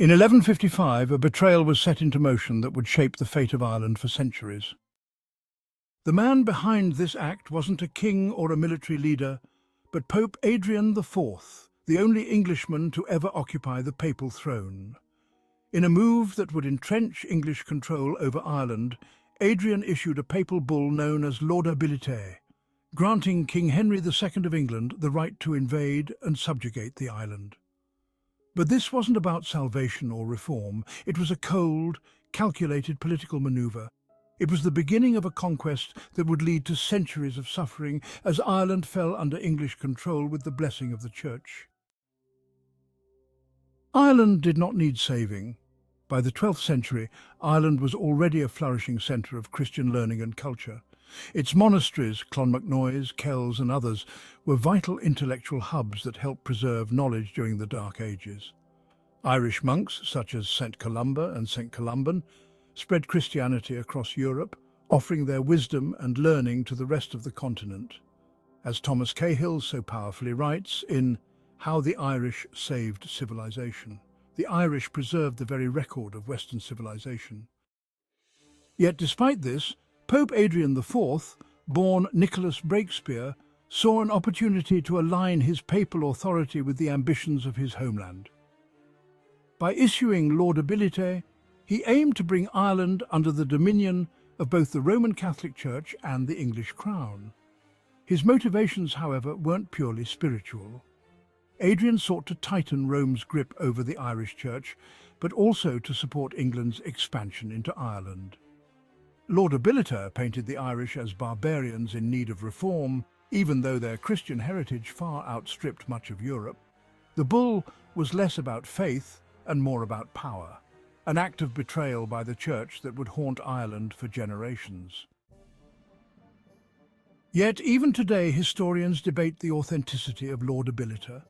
In 1155, a betrayal was set into motion that would shape the fate of Ireland for centuries. The man behind this act wasn't a king or a military leader, but Pope Adrian IV, the only Englishman to ever occupy the papal throne. In a move that would entrench English control over Ireland, Adrian issued a papal bull known as Laudabiliter, granting King Henry II of England the right to invade and subjugate the island. But this wasn't about salvation or reform. It was a cold, calculated political maneuver. It was the beginning of a conquest that would lead to centuries of suffering as Ireland fell under English control with the blessing of the Church. Ireland did not need saving. By the 12th century, Ireland was already a flourishing centre of Christian learning and culture. Its monasteries, Clonmacnoise, Kells and others, were vital intellectual hubs that helped preserve knowledge during the Dark Ages. Irish monks, such as St Columba and St Columban, spread Christianity across Europe, offering their wisdom and learning to the rest of the continent. As Thomas Cahill so powerfully writes in How the Irish Saved Civilization, the Irish preserved the very record of Western civilization. Yet despite this, Pope Adrian IV, born Nicholas Breakspere, saw an opportunity to align his papal authority with the ambitions of his homeland. By issuing Laudabiliter, he aimed to bring Ireland under the dominion of both the Roman Catholic Church and the English crown. His motivations, however, weren't purely spiritual. Adrian sought to tighten Rome's grip over the Irish Church, but also to support England's expansion into Ireland. Laudabiliter painted the Irish as barbarians in need of reform, even though their Christian heritage far outstripped much of Europe. The bull was less about faith and more about power, an act of betrayal by the Church that would haunt Ireland for generations. Yet even today historians debate the authenticity of Laudabiliter.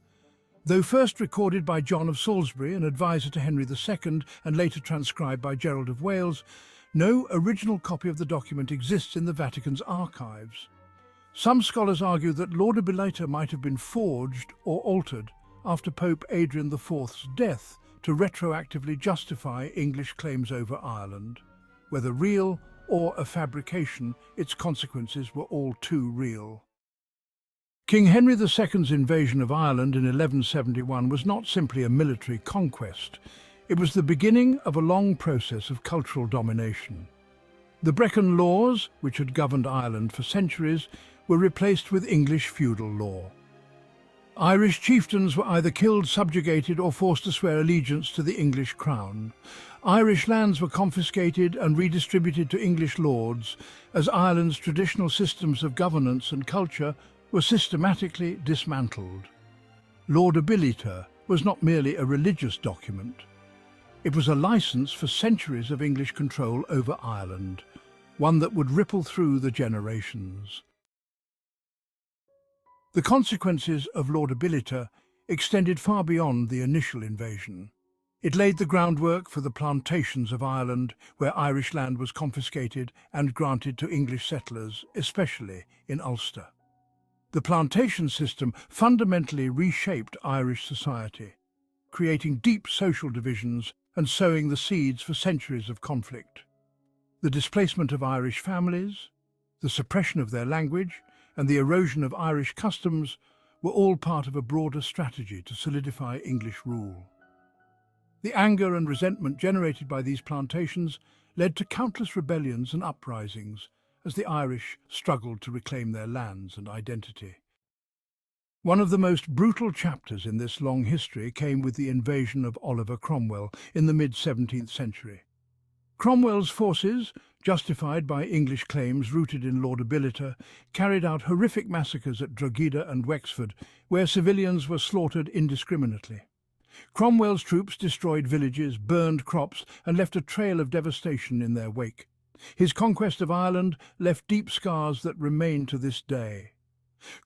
Though first recorded by John of Salisbury, an advisor to Henry II, and later transcribed by Gerald of Wales, no original copy of the document exists in the Vatican's archives. Some scholars argue that Laudabiliter might have been forged or altered after Pope Adrian IV's death to retroactively justify English claims over Ireland. Whether real or a fabrication, its consequences were all too real. King Henry II's invasion of Ireland in 1171 was not simply a military conquest. It was the beginning of a long process of cultural domination. The Penal Laws, which had governed Ireland for centuries, were replaced with English feudal law. Irish chieftains were either killed, subjugated, or forced to swear allegiance to the English crown. Irish lands were confiscated and redistributed to English lords, as Ireland's traditional systems of governance and culture were systematically dismantled. Laudabiliter was not merely a religious document. It was a license for centuries of English control over Ireland, one that would ripple through the generations. The consequences of Laudabiliter extended far beyond the initial invasion. It laid the groundwork for the Plantations of Ireland, where Irish land was confiscated and granted to English settlers, especially in Ulster. The plantation system fundamentally reshaped Irish society, creating deep social divisions and sowing the seeds for centuries of conflict. The displacement of Irish families, the suppression of their language, and the erosion of Irish customs were all part of a broader strategy to solidify English rule. The anger and resentment generated by these plantations led to countless rebellions and uprisings as the Irish struggled to reclaim their lands and identity. One of the most brutal chapters in this long history came with the invasion of Oliver Cromwell in the mid-17th century. Cromwell's forces, justified by English claims rooted in Laudabiliter, carried out horrific massacres at Drogheda and Wexford, where civilians were slaughtered indiscriminately. Cromwell's troops destroyed villages, burned crops, and left a trail of devastation in their wake. His conquest of Ireland left deep scars that remain to this day.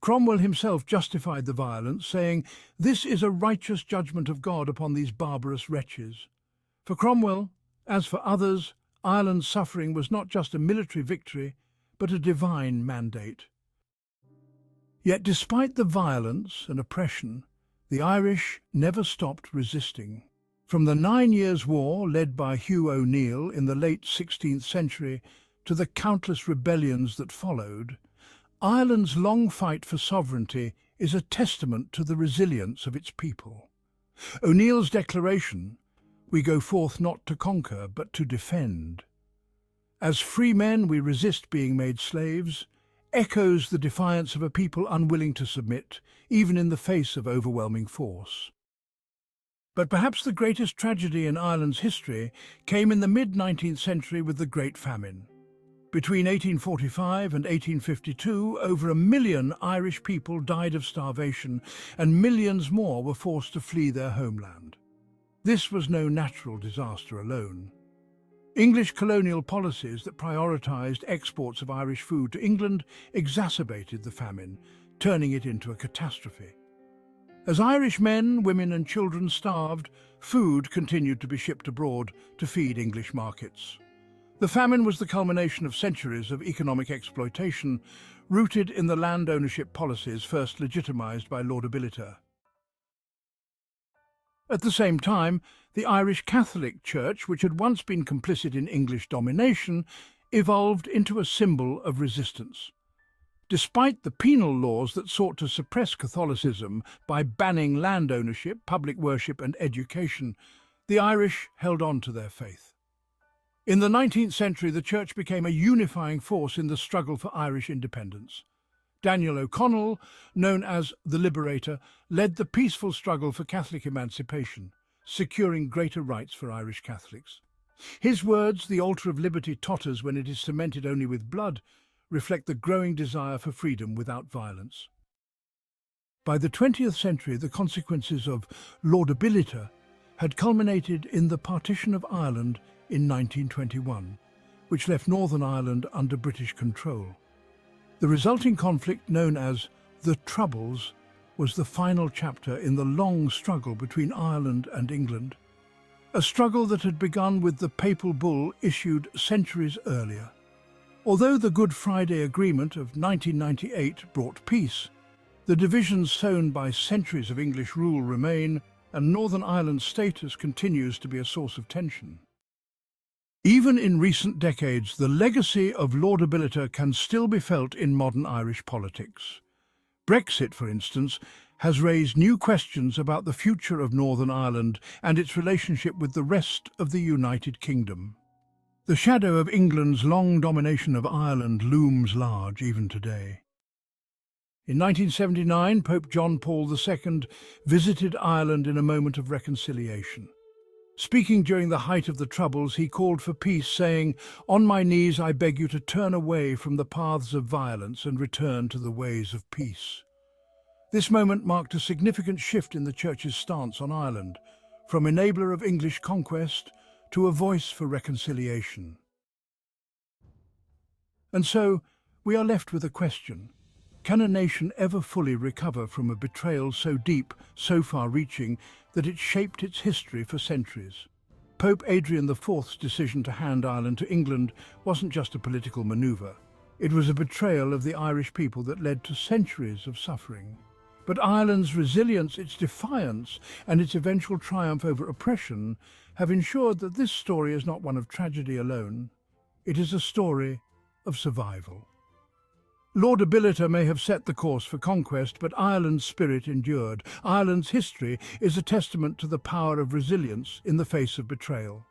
Cromwell himself justified the violence, saying, "This is a righteous judgment of God upon these barbarous wretches." For Cromwell, as for others, Ireland's suffering was not just a military victory, but a divine mandate. Yet despite the violence and oppression, the Irish never stopped resisting. From the 9 Years' War led by Hugh O'Neill in the late 16th century to the countless rebellions that followed, Ireland's long fight for sovereignty is a testament to the resilience of its people. O'Neill's declaration, "We go forth not to conquer, but to defend. As free men we resist being made slaves," echoes the defiance of a people unwilling to submit, even in the face of overwhelming force. But perhaps the greatest tragedy in Ireland's history came in the mid-19th century with the Great Famine. Between 1845 and 1852, over 1 million Irish people died of starvation, and millions more were forced to flee their homeland. This was no natural disaster alone. English colonial policies that prioritised exports of Irish food to England exacerbated the famine, turning it into a catastrophe. As Irish men, women and children starved, food continued to be shipped abroad to feed English markets. The famine was the culmination of centuries of economic exploitation, rooted in the land ownership policies first legitimised by Laudabiliter. At the same time, the Irish Catholic Church, which had once been complicit in English domination, evolved into a symbol of resistance. Despite the penal laws that sought to suppress Catholicism by banning land ownership, public worship and education, the Irish held on to their faith. In the 19th century, the Church became a unifying force in the struggle for Irish independence. Daniel O'Connell, known as the Liberator, led the peaceful struggle for Catholic emancipation, securing greater rights for Irish Catholics. His words, "The altar of liberty totters when it is cemented only with blood," reflect the growing desire for freedom without violence. By the 20th century, the consequences of Laudabiliter had culminated in the Partition of Ireland in 1921, which left Northern Ireland under British control. The resulting conflict, known as the Troubles, was the final chapter in the long struggle between Ireland and England, a struggle that had begun with the papal bull issued centuries earlier. Although the Good Friday Agreement of 1998 brought peace, the divisions sown by centuries of English rule remain, and Northern Ireland's status continues to be a source of tension. Even in recent decades, the legacy of Laudabiliter can still be felt in modern Irish politics. Brexit, for instance, has raised new questions about the future of Northern Ireland and its relationship with the rest of the United Kingdom. The shadow of England's long domination of Ireland looms large even today. In 1979, Pope John Paul II visited Ireland in a moment of reconciliation. Speaking during the height of the Troubles, he called for peace, saying, "On my knees I beg you to turn away from the paths of violence and return to the ways of peace." This moment marked a significant shift in the Church's stance on Ireland, from enabler of English conquest to a voice for reconciliation. And so, we are left with a question. Can a nation ever fully recover from a betrayal so deep, so far-reaching, that it shaped its history for centuries? Pope Adrian IV's decision to hand Ireland to England wasn't just a political maneuver. It was a betrayal of the Irish people that led to centuries of suffering. But Ireland's resilience, its defiance, and its eventual triumph over oppression have ensured that this story is not one of tragedy alone. It is a story of survival. Laudabiliter may have set the course for conquest, but Ireland's spirit endured. Ireland's history is a testament to the power of resilience in the face of betrayal.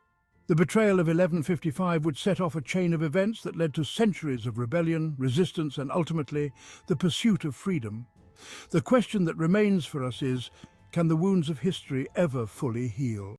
The betrayal of 1155 would set off a chain of events that led to centuries of rebellion, resistance, and ultimately the pursuit of freedom. The question that remains for us is, can the wounds of history ever fully heal?